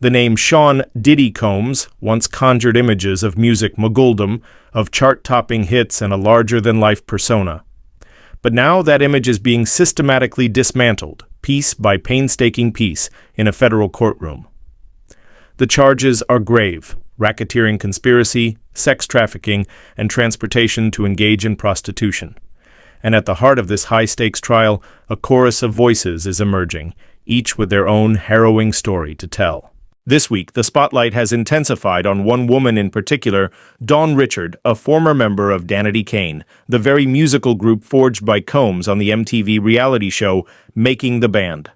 The name Sean "Diddy" Combs once conjured images of music moguldom, of chart-topping hits and a larger-than-life persona. But now that image is being systematically dismantled, piece by painstaking piece, in a federal courtroom. The charges are grave: racketeering conspiracy, sex trafficking, and transportation to engage in prostitution. And at the heart of this high-stakes trial, a chorus of voices is emerging, each with their own harrowing story to tell. This week, the spotlight has intensified on one woman in particular, Dawn Richard, a former member of Danity Kane, the very musical group forged by Combs on the MTV reality show Making the Band.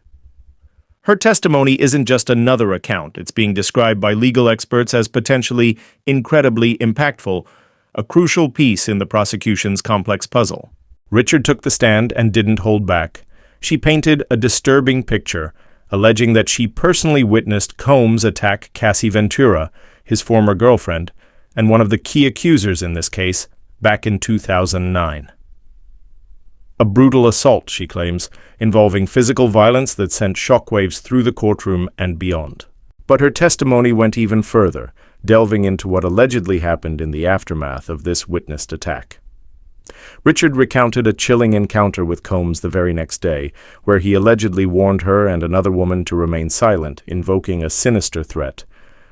Her testimony isn't just another account. It's being described by legal experts as potentially incredibly impactful, a crucial piece in the prosecution's complex puzzle. Richard took the stand and didn't hold back. She painted a disturbing picture, alleging that she personally witnessed Combs attack Cassie Ventura, his former girlfriend, and one of the key accusers in this case, back in 2009. A brutal assault, she claims, involving physical violence that sent shockwaves through the courtroom and beyond. But her testimony went even further, delving into what allegedly happened in the aftermath of this witnessed attack. Richard recounted a chilling encounter with Combs the very next day, where he allegedly warned her and another woman to remain silent, invoking a sinister threat.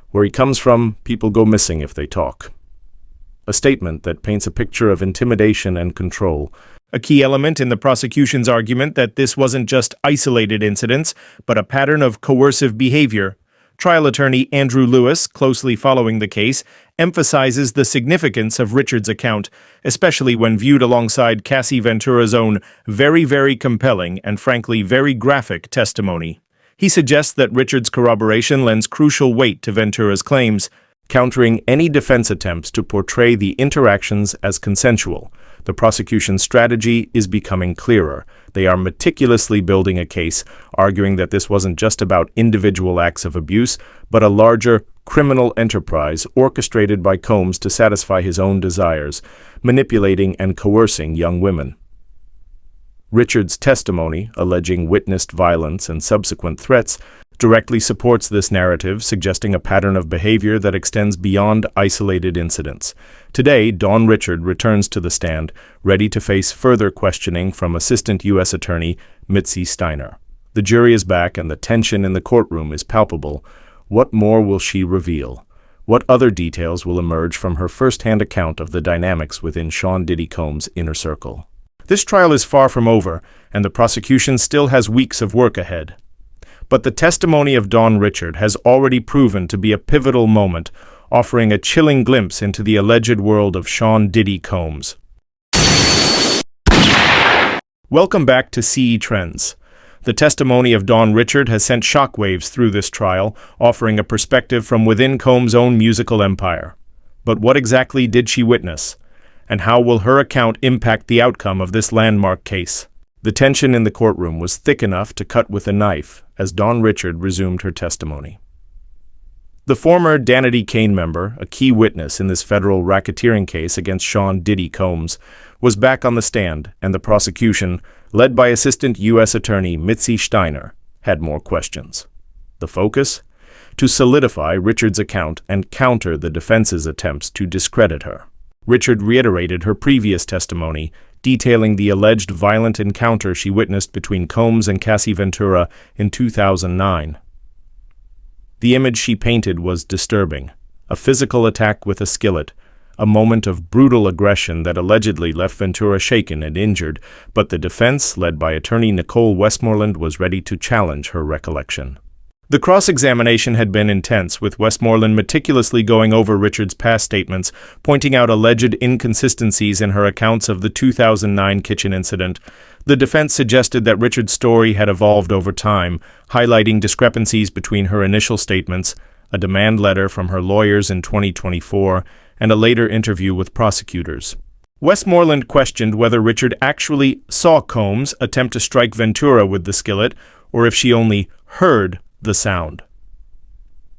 "Where he comes from, people go missing if they talk." A statement that paints a picture of intimidation and control, a key element in the prosecution's argument that this wasn't just isolated incidents, but a pattern of coercive behavior. Trial attorney Andrew Lewis, closely following the case, emphasizes the significance of Richard's account, especially when viewed alongside Cassie Ventura's own very compelling and frankly very graphic testimony. He suggests that Richard's corroboration lends crucial weight to Ventura's claims, countering any defense attempts to portray the interactions as consensual. The prosecution's strategy is becoming clearer. They are meticulously building a case, arguing that this wasn't just about individual acts of abuse, but a larger criminal enterprise orchestrated by Combs to satisfy his own desires, manipulating and coercing young women. Richard's testimony, alleging witnessed violence and subsequent threats, directly supports this narrative, suggesting a pattern of behavior that extends beyond isolated incidents. Today, Dawn Richard returns to the stand, ready to face further questioning from Assistant U.S. Attorney Mitzi Steiner. The jury is back and the tension in the courtroom is palpable. What more will she reveal? What other details will emerge from her first-hand account of the dynamics within Sean Diddy Combs' inner circle? This trial is far from over, and the prosecution still has weeks of work ahead. But the testimony of Dawn Richard has already proven to be a pivotal moment, offering a chilling glimpse into the alleged world of Sean Diddy Combs. Welcome back to CE Trends. The testimony of Dawn Richard has sent shockwaves through this trial, offering a perspective from within Combs' own musical empire. But what exactly did she witness? And how will her account impact the outcome of this landmark case? The tension in the courtroom was thick enough to cut with a knife as Dawn Richard resumed her testimony. The former Danity Kane member, a key witness in this federal racketeering case against Sean Diddy Combs, was back on the stand, and the prosecution, led by Assistant U.S. Attorney Mitzi Steiner, had more questions. The focus? To solidify Richard's account and counter the defense's attempts to discredit her. Richard reiterated her previous testimony, detailing the alleged violent encounter she witnessed between Combs and Cassie Ventura in 2009. The image she painted was disturbing: a physical attack with a skillet, a moment of brutal aggression that allegedly left Ventura shaken and injured, but the defense, led by attorney Nicole Westmoreland, was ready to challenge her recollection. The cross-examination had been intense, with Westmoreland meticulously going over Richard's past statements, pointing out alleged inconsistencies in her accounts of the 2009 kitchen incident. The defense suggested that Richard's story had evolved over time, highlighting discrepancies between her initial statements, a demand letter from her lawyers in 2024, and a later interview with prosecutors. Westmoreland questioned whether Richard actually saw Combs attempt to strike Ventura with the skillet, or if she only heard the sound.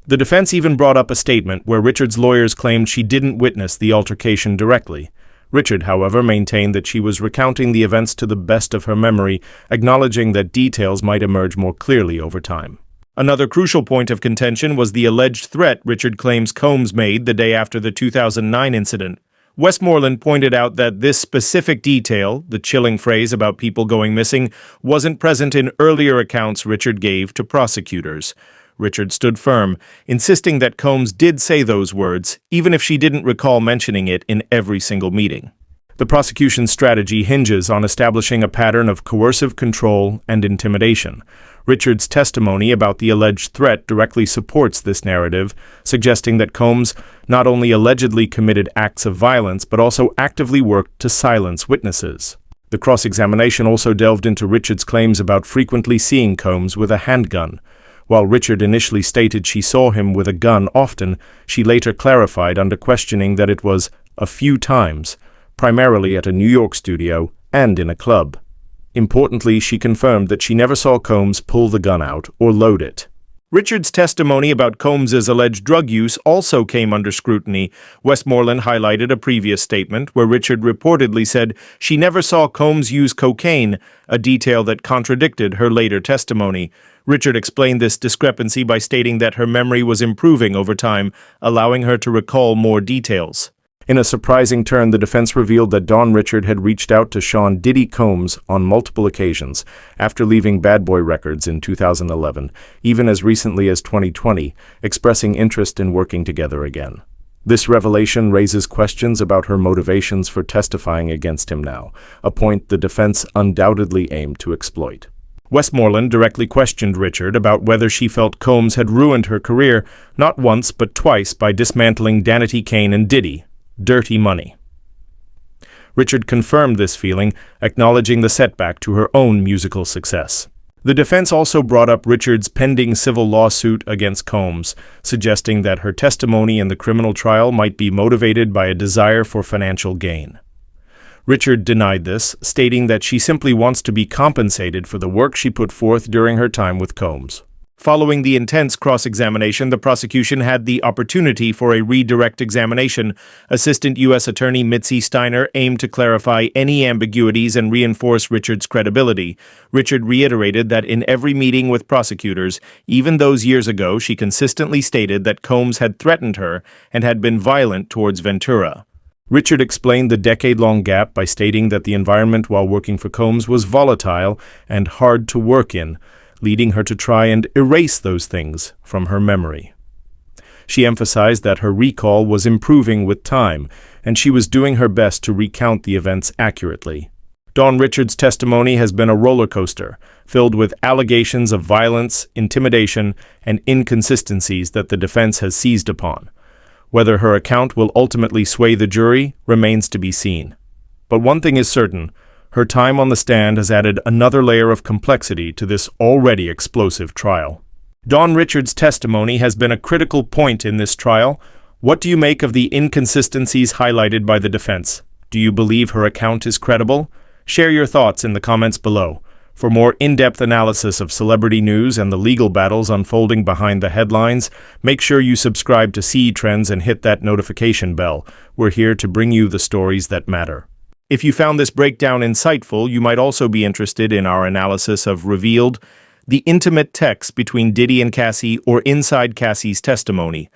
The defense even brought up a statement where Richard's lawyers claimed she didn't witness the altercation directly. Richard, however, maintained that she was recounting the events to the best of her memory, acknowledging that details might emerge more clearly over time. Another crucial point of contention was the alleged threat Richard claims Combs made the day after the 2009 incident. Westmoreland pointed out that this specific detail, the chilling phrase about people going missing, wasn't present in earlier accounts Richard gave to prosecutors. Richard stood firm, insisting that Combs did say those words, even if she didn't recall mentioning it in every single meeting. The prosecution's strategy hinges on establishing a pattern of coercive control and intimidation. Richard's testimony about the alleged threat directly supports this narrative, suggesting that Combs not only allegedly committed acts of violence but also actively worked to silence witnesses. The cross-examination also delved into Richard's claims about frequently seeing Combs with a handgun. While Richard initially stated she saw him with a gun often, she later clarified under questioning that it was a few times, primarily at a New York studio and in a club. Importantly, she confirmed that she never saw Combs pull the gun out or load it. Richard's testimony about Combs's alleged drug use also came under scrutiny. Westmoreland highlighted a previous statement where Richard reportedly said she never saw Combs use cocaine, a detail that contradicted her later testimony. Richard explained this discrepancy by stating that her memory was improving over time, allowing her to recall more details. In a surprising turn, the defense revealed that Don Richard had reached out to Sean Diddy Combs on multiple occasions after leaving Bad Boy Records in 2011, even as recently as 2020, expressing interest in working together again. This revelation raises questions about her motivations for testifying against him now, a point the defense undoubtedly aimed to exploit. Westmoreland directly questioned Richard about whether she felt Combs had ruined her career, not once but twice, by dismantling Danity Kane and Diddy. Dirty money. Richard confirmed this feeling, acknowledging the setback to her own musical success. The defense also brought up Richard's pending civil lawsuit against Combs, suggesting that her testimony in the criminal trial might be motivated by a desire for financial gain. Richard denied this, stating that she simply wants to be compensated for the work she put forth during her time with Combs. Following the intense cross-examination, the prosecution had the opportunity for a redirect examination. Assistant U.S. Attorney Mitzi Steiner aimed to clarify any ambiguities and reinforce Richard's credibility. Richard reiterated that in every meeting with prosecutors, even those years ago, she consistently stated that Combs had threatened her and had been violent towards Ventura. Richard explained the decade-long gap by stating that the environment while working for Combs was volatile and hard to work in, leading her to try and erase those things from her memory. She emphasized that her recall was improving with time, and she was doing her best to recount the events accurately. Don Richard's testimony has been a roller coaster, filled with allegations of violence, intimidation, and inconsistencies that the defense has seized upon. Whether her account will ultimately sway the jury remains to be seen. But one thing is certain: her time on the stand has added another layer of complexity to this already explosive trial. Don Richard's testimony has been a critical point in this trial. What do you make of the inconsistencies highlighted by the defense? Do you believe her account is credible? Share your thoughts in the comments below. For more in-depth analysis of celebrity news and the legal battles unfolding behind the headlines, make sure you subscribe to CE Trends and hit that notification bell. We're here to bring you the stories that matter. If you found this breakdown insightful, you might also be interested in our analysis of Revealed, the intimate text between Diddy and Cassie, or Inside Cassie's Testimony,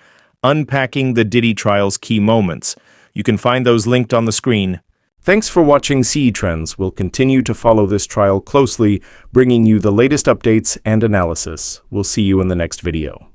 unpacking the Diddy trial's key moments. You can find those linked on the screen. Thanks for watching CE Trends. We'll continue to follow this trial closely, bringing you the latest updates and analysis. We'll see you in the next video.